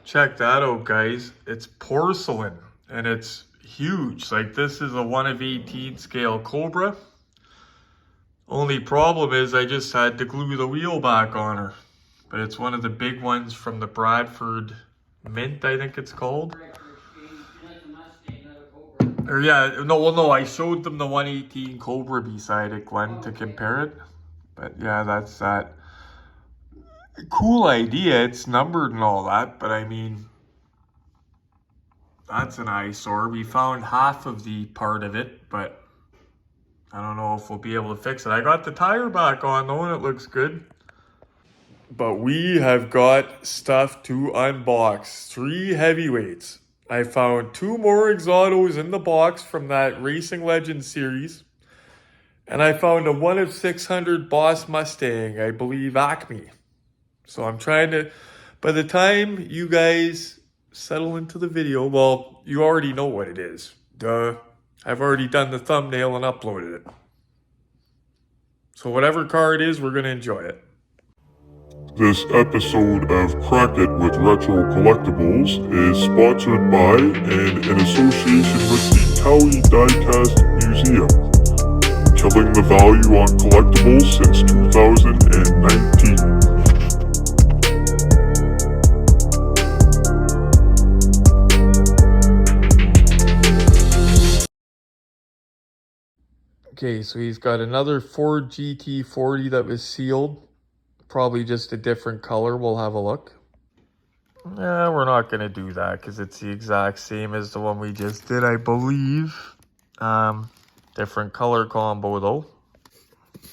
Check that out, guys. It's porcelain and it's huge. Like, this is a 1 of 18 scale Cobra. Only problem is I just had to glue the wheel back on her. But it's one of the big ones from the Bradford Mint, I think it's called. Or yeah, no, I showed them the 118 Cobra beside it, Glenn, to compare it. But yeah, that's that. Cool idea, it's numbered and all that, but I mean, that's an eyesore. We found half of the part of it, but I don't know if we'll be able to fix it. I got the tire back on though, and it looks good. But we have got stuff to unbox. 3 heavyweights. I found 2 more Exotos in the box from that Racing Legends series. And I found a 1 of 600 Boss Mustang, I believe ACME. So I'm trying to, by the time you guys settle into the video, well, you already know what it is. Duh. I've already done the thumbnail and uploaded it. So whatever car it is, we're going to enjoy it. This episode of Krak It with Retro Collectibles is sponsored by and in association with the Cowie Diecast Museum, killing the value on collectibles since 2019. Okay, so he's got another Ford GT40 that was sealed. Probably just a different color. We'll have a look. Yeah, we're not going to do that because it's the exact same as the one we just did, I believe. Different color combo, though.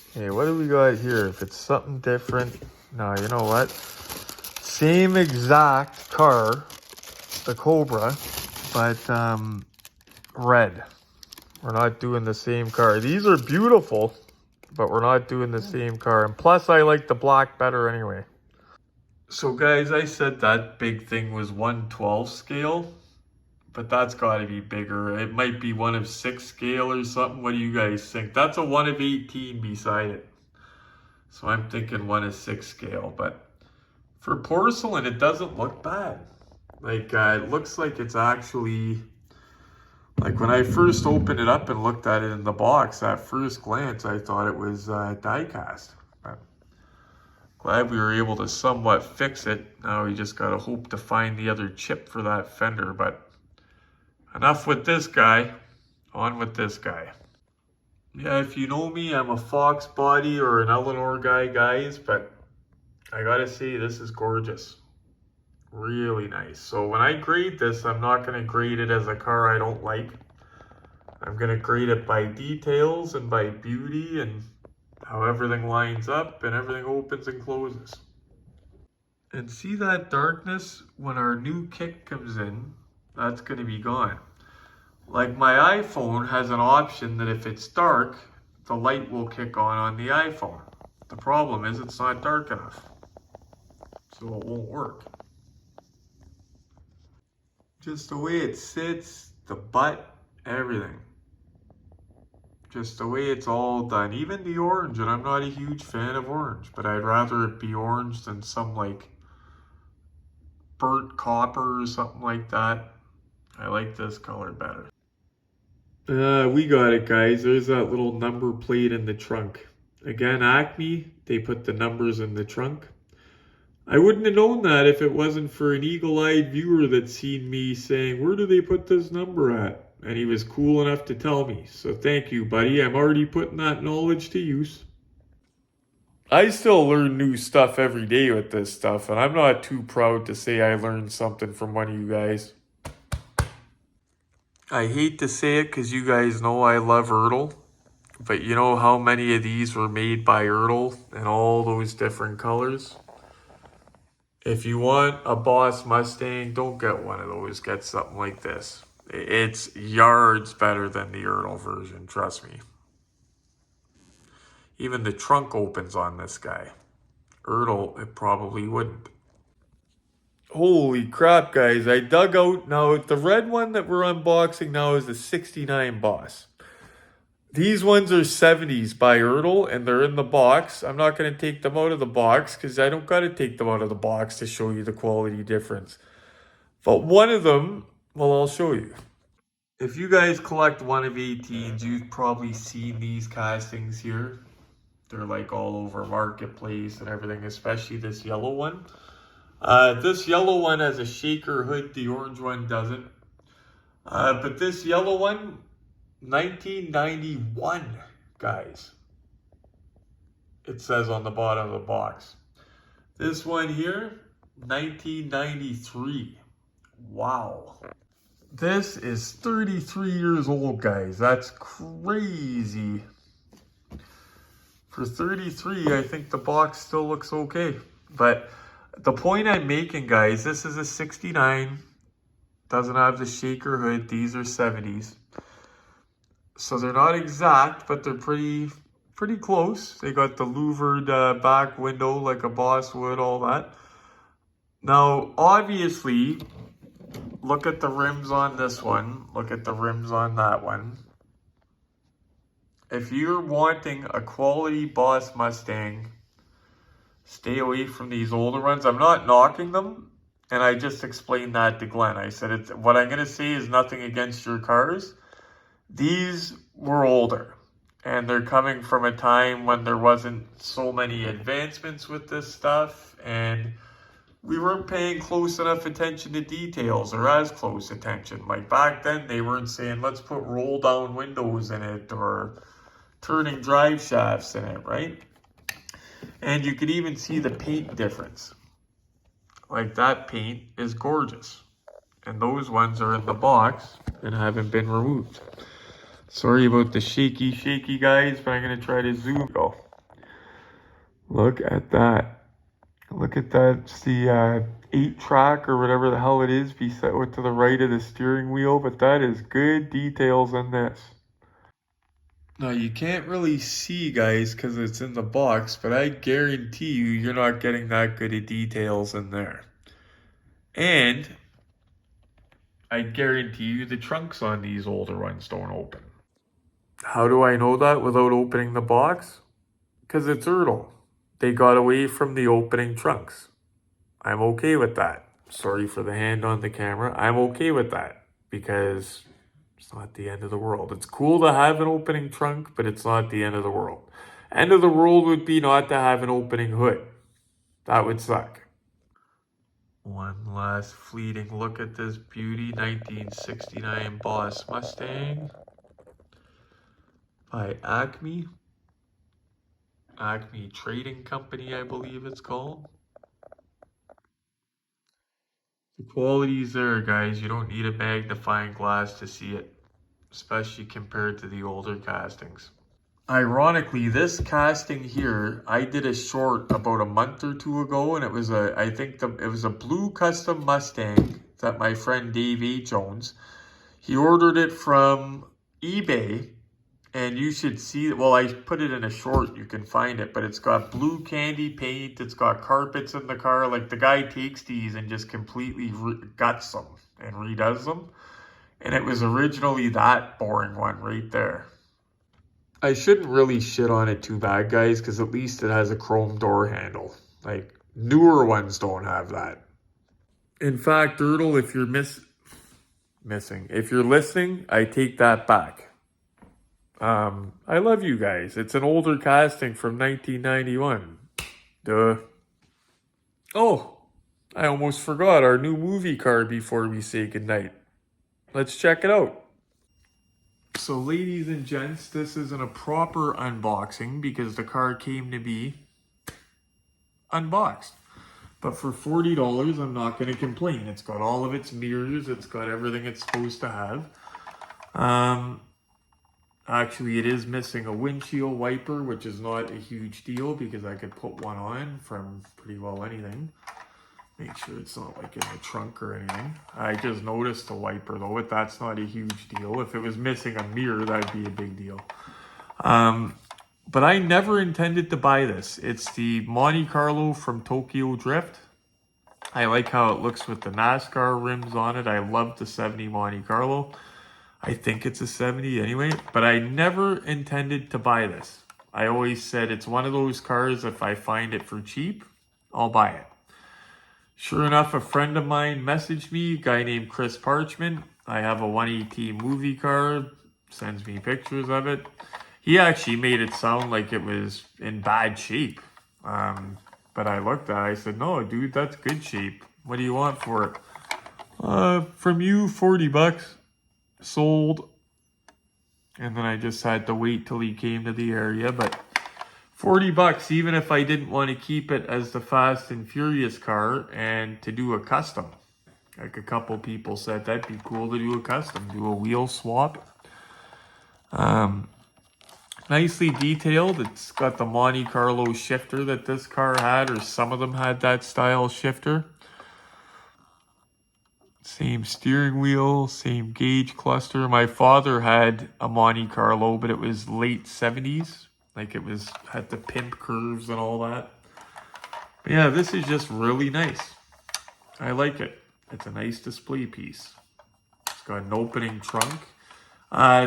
Okay, what do we got here? If it's something different... No, you know what? Same exact car, the Cobra, but red. We're not doing the same car. These are beautiful, but we're not doing the same car. And plus, I like the black better anyway. So guys, I said that big thing was 1/12 scale, but that's got to be bigger. It might be 1 of 6 scale or something. What do you guys think? That's a 1 of 18 beside it. So I'm thinking 1 of 6 scale, but for porcelain, it doesn't look bad. Like, it looks like it's actually... Like, when I first opened it up and looked at it in the box, at first glance, I thought it was die-cast. But glad we were able to somewhat fix it. Now we just got to hope to find the other chip for that fender. But enough with this guy. On with this guy. Yeah, if you know me, I'm a Fox body or an Eleanor guy, guys. But I got to say, this is gorgeous. Really nice. So when I grade this, I'm not going to grade it as a car I don't like. I'm going to grade it by details and by beauty and how everything lines up and everything opens and closes. And see that darkness? When our new kick comes in, that's going to be gone. Like, my iPhone has an option that if it's dark, the light will kick on the iPhone. The problem is it's not dark enough, so it won't work. Just the way it sits, the butt, everything. Just the way it's all done. Even the orange, and I'm not a huge fan of orange, but I'd rather it be orange than some like burnt copper or something like that. I like this color better. We got it, guys. There's that little number plate in the trunk. Again, Acme, they put the numbers in the trunk. I wouldn't have known that if it wasn't for an eagle-eyed viewer that seen me saying, where do they put this number at? And he was cool enough to tell me. So thank you, buddy. I'm already putting that knowledge to use. I still learn new stuff every day with this stuff, and I'm not too proud to say I learned something from one of you guys. I hate to say it because you guys know I love Ertl. But you know how many of these were made by Ertl in all those different colors? If you want a Boss Mustang, don't get one of those. Get something like this. It's yards better than the Ertl version, trust me. Even the trunk opens on this guy. Ertl, it probably wouldn't. Holy crap, guys. I dug out. Now, the red one that we're unboxing now is the 69 Boss. These ones are 70s by Ertl, and they're in the box. I'm not going to take them out of the box because I don't got to take them out of the box to show you the quality difference. But one of them, well, I'll show you. If you guys collect one of 18s, you've probably seen these castings here. They're like all over Marketplace and everything, especially this yellow one. This yellow one has a shaker hood, the orange one doesn't. But this yellow one, 1991, guys. It says on the bottom of the box. This one here, 1993. Wow. This is 33 years old, guys. That's crazy. For 33, I think the box still looks okay. But the point I'm making, guys, this is a 69. Doesn't have the shaker hood. These are 70s. So they're not exact, but they're pretty close. They got the louvered back window like a boss would, all that. Now, obviously, look at the rims on this one. Look at the rims on that one. If you're wanting a quality Boss Mustang, stay away from these older ones. I'm not knocking them, and I just explained that to Glenn. I said, what I'm going to say is nothing against your cars. These were older, and they're coming from a time when there wasn't so many advancements with this stuff, and we weren't paying close enough attention to details, or as close attention. Like back then, they weren't saying, let's put roll down windows in it, or turning drive shafts in it, right? And you could even see the paint difference. Like that paint is gorgeous. And those ones are in the box and haven't been removed. Sorry about the shaky guys, but I'm going to try to zoom. Go. Look at that. Look at that. It's the 8-track or whatever the hell it is beside to the right of the steering wheel. But that is good details on this. Now, you can't really see, guys, because it's in the box. But I guarantee you, you're not getting that good of details in there. And I guarantee you the trunks on these older ones don't open. How do I know that without opening the box? Because it's Ertl. They got away from the opening trunks. I'm okay with that. Sorry for the hand on the camera. I'm okay with that because it's not the end of the world. It's cool to have an opening trunk, but it's not the end of the world. End of the world would be not to have an opening hood. That would suck. One last fleeting look at this beauty, 1969 Boss Mustang by ACME. ACME Trading Company, I believe it's called. The quality's there, guys. You don't need a magnifying glass to see it, especially compared to the older castings. Ironically, this casting here, I did a short about a month or two ago, and it was it was a blue custom Mustang that my friend Dave H. owns. He ordered it from eBay, and you should see, well, I put it in a short, you can find it, but it's got blue candy paint, it's got carpets in the car. Like, the guy takes these and just completely guts them and redoes them. And it was originally that boring one right there. I shouldn't really shit on it too bad, guys, because at least it has a chrome door handle. Like, newer ones don't have that. In fact, Ertl, if you're if you're listening, I take that back. I love you guys. It's an older casting from 1991. Duh. Oh, I almost forgot our new movie card before we say goodnight. Let's check it out. So, ladies and gents, this isn't a proper unboxing because the car came to be unboxed. But for $40, I'm not going to complain. It's got all of its mirrors. It's got everything it's supposed to have. Actually, it is missing a windshield wiper, which is not a huge deal because I could put one on from pretty well anything. Make sure it's not like in the trunk or anything. I just noticed the wiper though, but that's not a huge deal. If it was missing a mirror, that'd be a big deal. But I never intended to buy this. It's the Monte Carlo from Tokyo Drift. I like how it looks with the NASCAR rims on it. I love the 70 Monte Carlo. I think it's a 70 anyway, but I never intended to buy this. I always said it's one of those cars, if I find it for cheap, I'll buy it. Sure enough, a friend of mine messaged me, a guy named Chris Parchment. I have a 118 movie car, sends me pictures of it. He actually made it sound like it was in bad shape. But I looked at it, I said, no, dude, that's good shape. What do you want for it? From you, 40 bucks. Sold. And then I just had to wait till he came to the area, but 40 bucks, even if I didn't want to keep it as the Fast and Furious car and to do a custom. Like a couple people said, that'd be cool to do a custom, do a wheel swap. Nicely detailed. It's got the Monte Carlo shifter that this car had, or some of them had that style shifter. Same steering wheel, same gauge cluster. My father had a Monte Carlo, but it was late 70s. Like it had the pimp curves and all that. But yeah, this is just really nice. I like it. It's a nice display piece. It's got an opening trunk.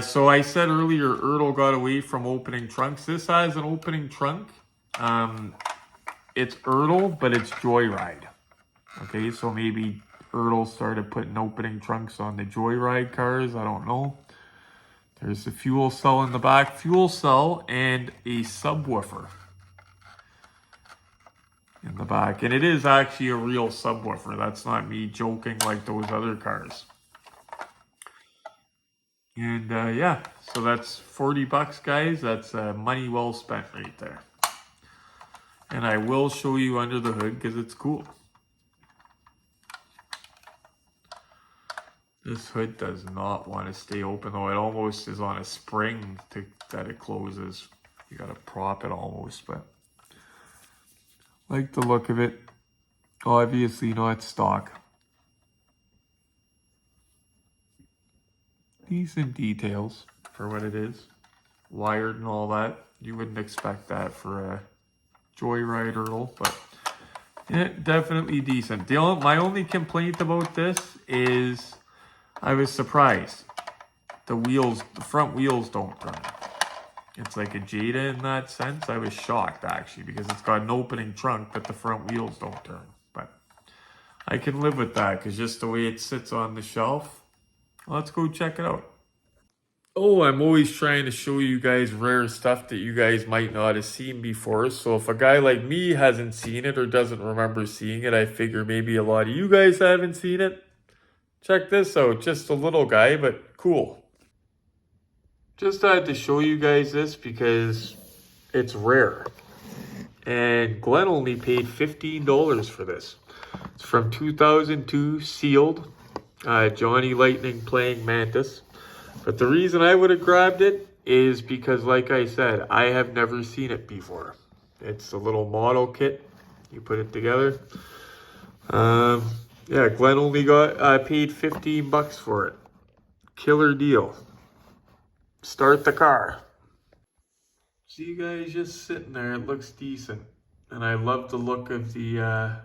So I said earlier, Ertl got away from opening trunks. This has an opening trunk. It's Ertl, but it's Joyride. Okay, so maybe Ertl started putting opening trunks on the Joyride cars. I don't know. There's the fuel cell in the back. Fuel cell and a subwoofer in the back. And it is actually a real subwoofer. That's not me joking like those other cars. And yeah, so that's 40 bucks, guys. That's money well spent right there. And I will show you under the hood because it's cool. This hood does not want to stay open, though. It almost is on a spring that it closes. You got to prop it almost, but like the look of it. Obviously not stock. Decent details for what it is. Wired and all that. You wouldn't expect that for a Joyride Ertl, but yeah, definitely decent. My only complaint about this is I was surprised. The front wheels don't turn. It's like a Jada in that sense. I was shocked actually because it's got an opening trunk, but the front wheels don't turn. But I can live with that because just the way it sits on the shelf. Let's go check it out. Oh, I'm always trying to show you guys rare stuff that you guys might not have seen before. So if a guy like me hasn't seen it or doesn't remember seeing it, I figure maybe a lot of you guys haven't seen it. Check this out. Just a little guy, but cool. Just had to show you guys this because it's rare. And Glenn only paid $15 for this. It's from 2002, sealed. Johnny Lightning playing Mantis. But the reason I would have grabbed it is because, like I said, I have never seen it before. It's a little model kit. You put it together. Yeah, Glenn only paid 15 bucks for it. Killer deal. Start the car. See you guys just sitting there. It looks decent. And I love the look of the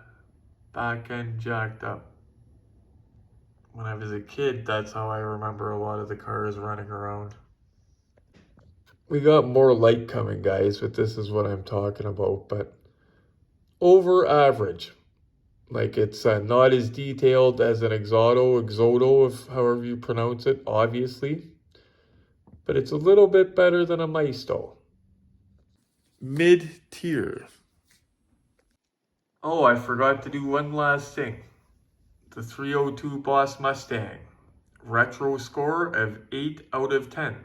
back end jacked up. When I was a kid, that's how I remember a lot of the cars running around. We got more light coming, guys, but this is what I'm talking about. But over average. Like it's not as detailed as an Exodo, if however you pronounce it, obviously. But it's a little bit better than a Maisto. Mid-tier. Oh, I forgot to do one last thing. The 302 Boss Mustang. Retro score of 8 out of 10.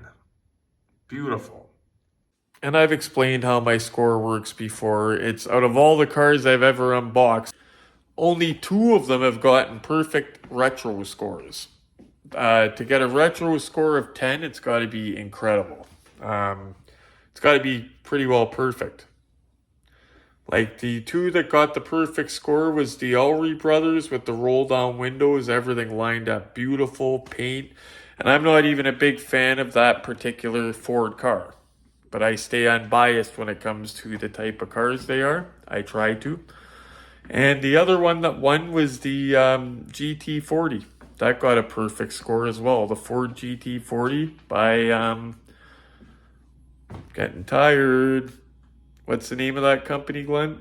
Beautiful. And I've explained how my score works before. It's out of all the cars I've ever unboxed, only 2 of them have gotten perfect retro scores. To get a retro score of 10, it's got to be incredible. It's got to be pretty well perfect. Like the 2 that got the perfect score was the Ellery brothers with the roll down windows, everything lined up, beautiful paint. And I'm not even a big fan of that particular Ford car. But I stay unbiased when it comes to the type of cars they are. I try to. And the other one that won was the GT40. That got a perfect score as well. The Ford GT40 by, getting tired. What's the name of that company, Glenn?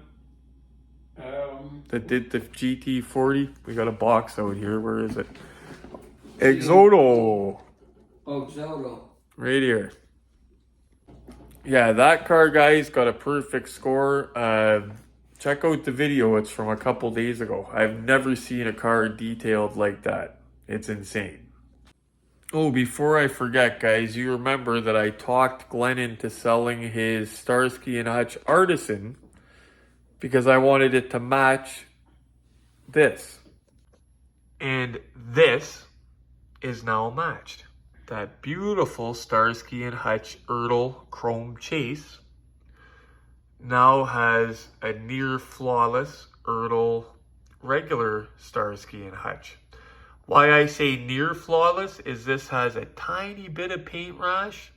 that did the GT40. We got a box out here. Where is it? Exodo. Oh, Exodo. Right here. Yeah, that car, guys, got a perfect score. Check out the video. It's from a couple days ago. I've never seen a car detailed like that. It's insane. Oh, before I forget, guys, you remember that I talked Glenn into selling his Starsky and Hutch Artisan because I wanted it to match this. And this is now matched. That beautiful Starsky and Hutch Ertl Chrome Chase now has a near flawless Ertl regular Starsky and Hutch. Why I say near flawless is this has a tiny bit of paint rash,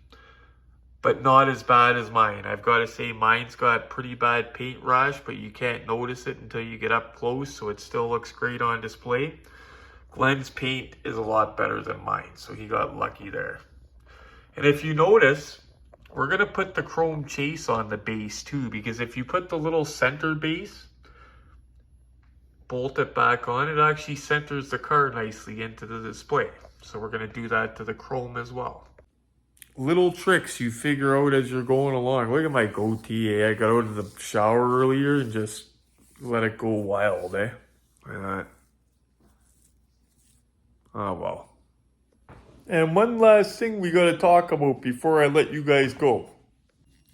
but not as bad as mine. I've got to say mine's got pretty bad paint rash, but you can't notice it until you get up close, so it still looks great on display. Glenn's paint is a lot better than mine, so he got lucky there. And if you notice, we're going to put the chrome chase on the base too, because if you put the little center base, bolt it back on, it actually centers the car nicely into the display. So we're going to do that to the chrome as well. Little tricks you figure out as you're going along. Look at my goatee, I got out of the shower earlier and just let it go wild, eh? Look at that. Oh, well. And one last thing we got to talk about before I let you guys go.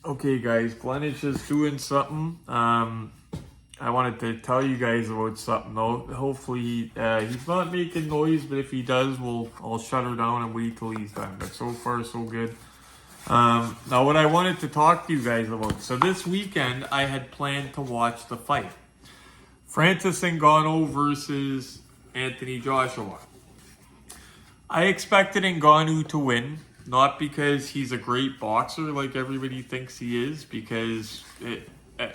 Okay, guys, Glenn is just doing something. I wanted to tell you guys about something, though. Hopefully, he's not making noise, but if he does, I'll shut her down and wait till he's done. But so far, so good. Now, what I wanted to talk to you guys about. So this weekend, I had planned to watch the fight. Francis Ngannou versus Anthony Joshua. I expected Ngannou to win, not because he's a great boxer like everybody thinks he is, because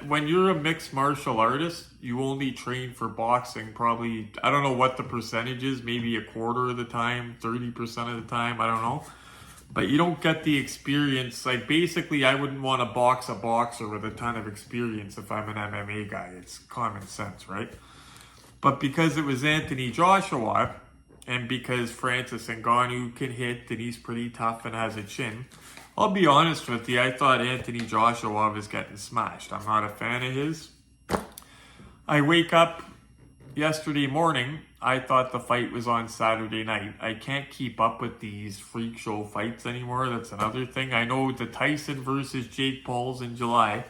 when you're a mixed martial artist, you only train for boxing probably, I don't know what the percentage is, maybe a quarter of the time, 30% of the time, I don't know. But you don't get the experience. Like, basically, I wouldn't want to box a boxer with a ton of experience if I'm an MMA guy. It's common sense, right? But because it was Anthony Joshua, and because Francis Ngannou can hit and he's pretty tough and has a chin, I'll be honest with you, I thought Anthony Joshua was getting smashed. I'm not a fan of his. I wake up yesterday morning, I thought the fight was on Saturday night. I can't keep up with these freak show fights anymore. That's another thing. I know the Tyson versus Jake Paul's in July,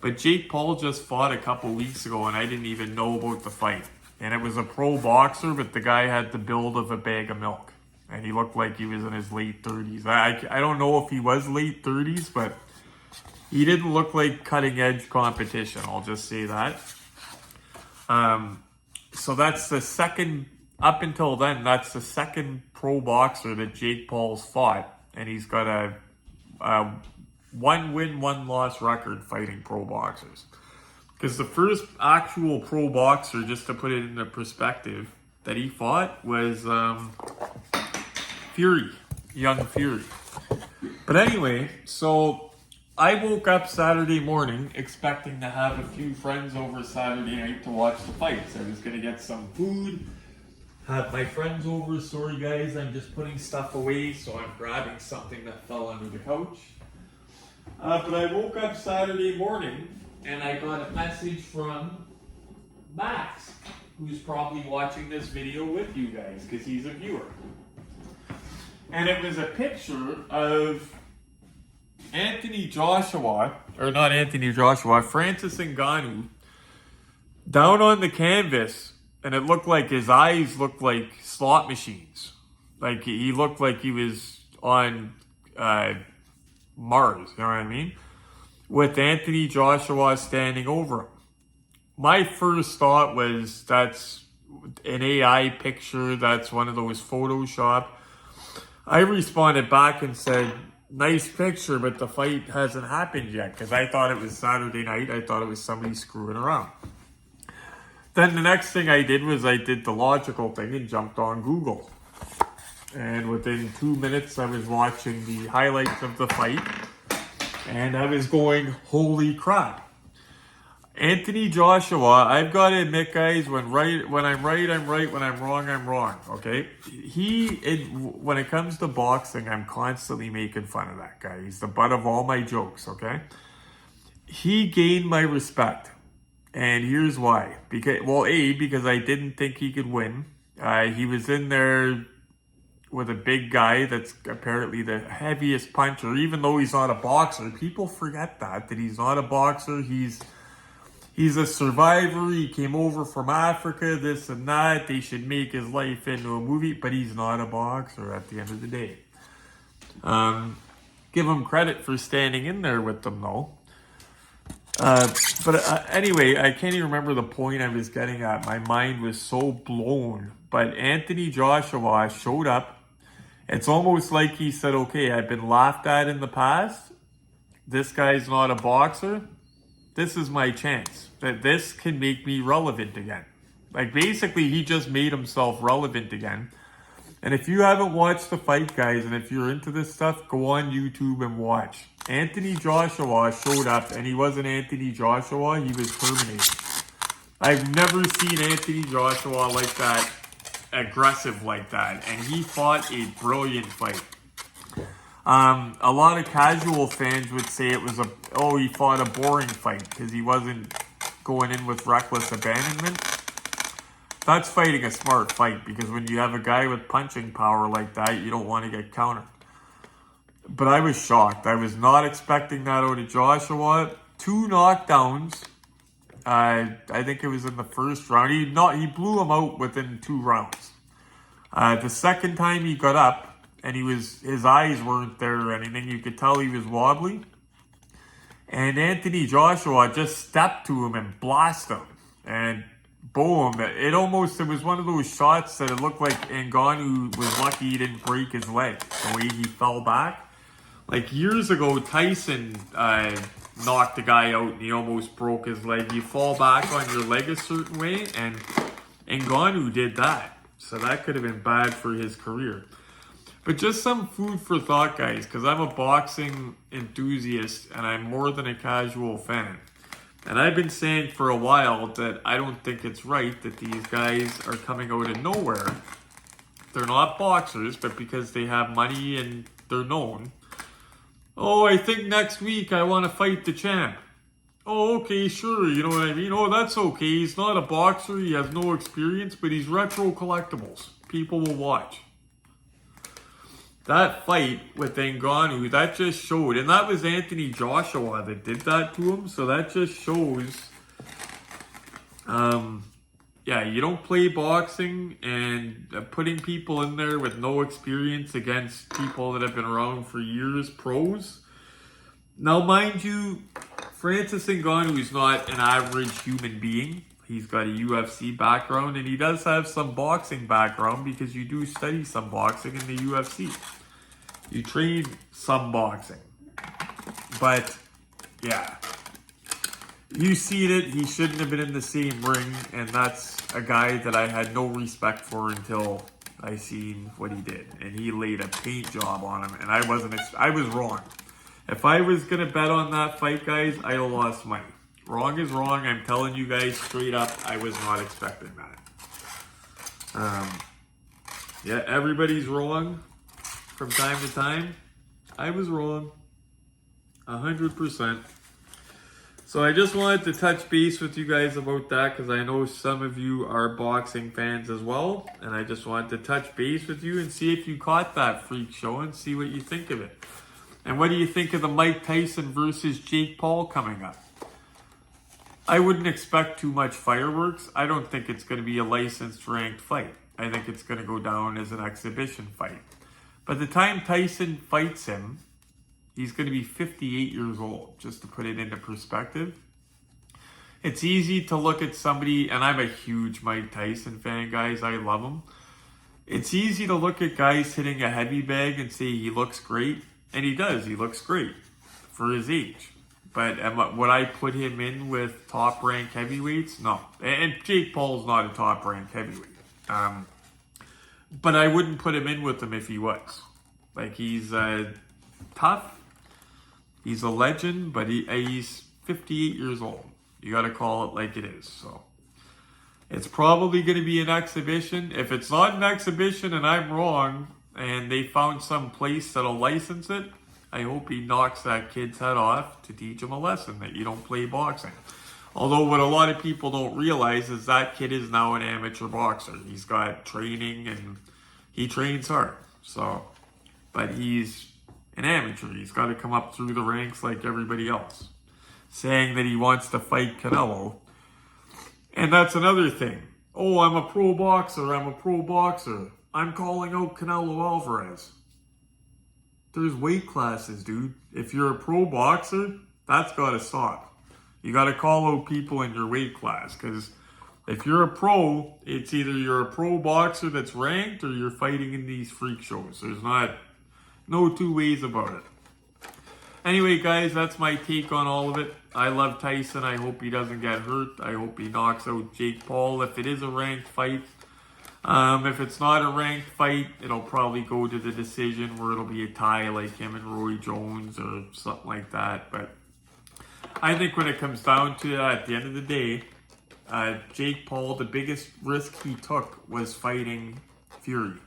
but Jake Paul just fought a couple weeks ago and I didn't even know about the fight. And it was a pro boxer, but the guy had the build of a bag of milk. And he looked like he was in his late 30s. I don't know if he was late 30s, but he didn't look like cutting edge competition. I'll just say that. So that's the second, up until then, that's the second pro boxer that Jake Paul's fought. And he's got a 1 win, 1 loss record fighting pro boxers. Because the first actual pro boxer, just to put it into perspective, that he fought was Fury, Young Fury. But anyway, so I woke up Saturday morning expecting to have a few friends over Saturday night to watch the fights. I was going to get some food, have my friends over. Sorry guys, I'm just putting stuff away, so I'm grabbing something that fell under the couch. But I woke up Saturday morning and I got a message from Max, who's probably watching this video with you guys because he's a viewer. And it was a picture of Francis Ngannou down on the canvas, and it looked like his eyes looked like slot machines. Like he looked like he was on Mars, you know what I mean? With Anthony Joshua standing over him. My first thought was, that's an AI picture, that's one of those Photoshop. I responded back and said, nice picture, but the fight hasn't happened yet, because I thought it was Saturday night. I thought it was somebody screwing around. Then the next thing I did was I did the logical thing and jumped on Google. And within 2 minutes, I was watching the highlights of the fight. And I was going, holy crap. Anthony Joshua, I've got to admit, guys, when I'm right, I'm right. When I'm wrong. Okay, when it comes to boxing, I'm constantly making fun of that guy. He's the butt of all my jokes. Okay, he gained my respect, and here's why. Because I didn't think he could win. He was in there with a big guy that's apparently the heaviest puncher, even though he's not a boxer. People forget that he's not a boxer. He's a survivor. He came over from Africa, this and that. They should make his life into a movie, but he's not a boxer at the end of the day. Give him credit for standing in there with them, though. Anyway, I can't even remember the point I was getting at. My mind was so blown. But Anthony Joshua showed up. It's almost like he said, okay, I've been laughed at in the past. This guy's not a boxer. This is my chance. That this can make me relevant again. Like, basically, he just made himself relevant again. And if you haven't watched the fight, guys, and if you're into this stuff, go on YouTube and watch. Anthony Joshua showed up, and he wasn't Anthony Joshua. He was terminated. I've never seen Anthony Joshua like that, aggressive like that. And he fought a brilliant fight. A lot of casual fans would say it was he fought a boring fight because he wasn't going in with reckless abandonment. That's fighting a smart fight, because when you have a guy with punching power like that, you don't want to get countered. But I was shocked. I was not expecting that out of Joshua. 2 knockdowns. I think it was in the first round. He blew him out within 2 rounds. The second time he got up, and his eyes weren't there or anything. You could tell he was wobbly. And Anthony Joshua just stepped to him and blasted him. And boom, it was one of those shots that it looked like Ngannou was lucky he didn't break his leg, the way he fell back. Like years ago, Tyson knocked a guy out and he almost broke his leg. You fall back on your leg a certain way, and Ngannou did that. So that could have been bad for his career. But just some food for thought, guys, because I'm a boxing enthusiast and I'm more than a casual fan. And I've been saying for a while that I don't think it's right that these guys are coming out of nowhere. They're not boxers, but because they have money and they're known. Oh, I think next week I want to fight the champ. Oh, okay, sure, you know what I mean? Oh, that's okay. He's not a boxer, he has no experience, but he's Retro Collectibles. People will watch. That fight with Ngannou, that just showed, and that was Anthony Joshua that did that to him, so that just shows, you don't play boxing, and putting people in there with no experience against people that have been around for years, pros. Now, mind you, Francis Ngannou is not an average human being. He's got a UFC background, and he does have some boxing background because you do study some boxing in the UFC. You train some boxing. But, yeah. You see it, he shouldn't have been in the same ring, and that's a guy that I had no respect for until I seen what he did. And he laid a paint job on him, and I was wrong. If I was going to bet on that fight, guys, I'd have lost money. Wrong is wrong. I'm telling you guys straight up, I was not expecting that. Everybody's wrong from time to time. I was wrong. 100%. So I just wanted to touch base with you guys about that, because I know some of you are boxing fans as well. And I just wanted to touch base with you and see if you caught that freak show and see what you think of it. And what do you think of the Mike Tyson versus Jake Paul coming up? I wouldn't expect too much fireworks. I don't think it's going to be a licensed ranked fight. I think it's going to go down as an exhibition fight. By the time Tyson fights him, he's going to be 58 years old, just to put it into perspective. It's easy to look at somebody, and I'm a huge Mike Tyson fan, guys. I love him. It's easy to look at guys hitting a heavy bag and say he looks great. And he does. He looks great for his age. But would I put him in with top-ranked heavyweights? No. And Jake Paul's not a top-ranked heavyweight. But I wouldn't put him in with him if he was. Like, he's tough. He's a legend, but he's 58 years old. You got to call it like it is. So it's probably going to be an exhibition. If it's not an exhibition and I'm wrong and they found some place that'll license it, I hope he knocks that kid's head off to teach him a lesson that you don't play boxing. Although what a lot of people don't realize is that kid is now an amateur boxer. He's got training and he trains hard. So, but he's an amateur. He's got to come up through the ranks like everybody else. Saying that he wants to fight Canelo. And that's another thing. Oh, I'm a pro boxer. I'm a pro boxer. I'm calling out Canelo Alvarez. There's weight classes, dude. If you're a pro boxer, that's got to stop. You got to call out people in your weight class. Because if you're a pro, it's either you're a pro boxer that's ranked or you're fighting in these freak shows. There's no two ways about it. Anyway, guys, that's my take on all of it. I love Tyson. I hope he doesn't get hurt. I hope he knocks out Jake Paul if it is a ranked fight. If it's not a ranked fight, it'll probably go to the decision where it'll be a tie like him and Roy Jones or something like that. But I think when it comes down to at the end of the day, Jake Paul, the biggest risk he took was fighting Fury.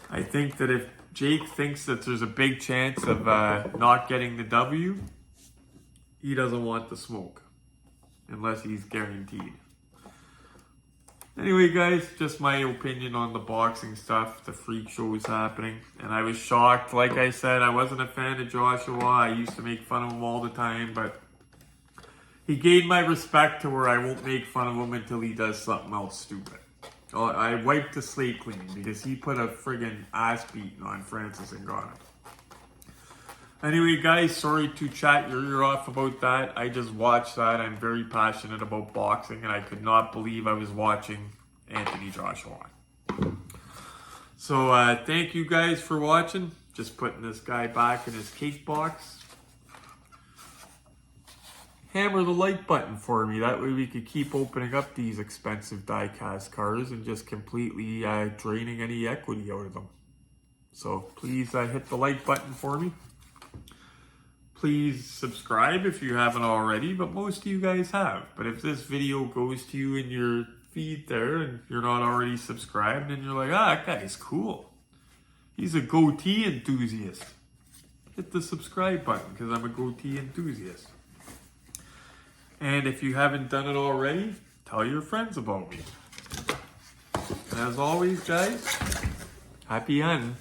I think that if Jake thinks that there's a big chance of not getting the W, he doesn't want the smoke. Unless he's guaranteed. Anyway, guys, just my opinion on the boxing stuff, the freak shows happening. And I was shocked. Like I said, I wasn't a fan of Joshua. I used to make fun of him all the time, but he gained my respect to where I won't make fun of him until he does something else stupid. I wiped the slate clean because he put a friggin' ass beating on Francis Ngannou. Anyway, guys, sorry to chat your ear off about that. I just watched that. I'm very passionate about boxing, and I could not believe I was watching Anthony Joshua. So, thank you guys for watching. Just putting this guy back in his cake box. Hammer the like button for me. That way we could keep opening up these expensive diecast cars and just completely draining any equity out of them. So, please hit the like button for me. Please subscribe if you haven't already, but most of you guys have. But if this video goes to you in your feed there and you're not already subscribed and you're like, that guy's cool. He's a goatee enthusiast. Hit the subscribe button because I'm a goatee enthusiast. And if you haven't done it already, tell your friends about me. And as always, guys, happy hunting.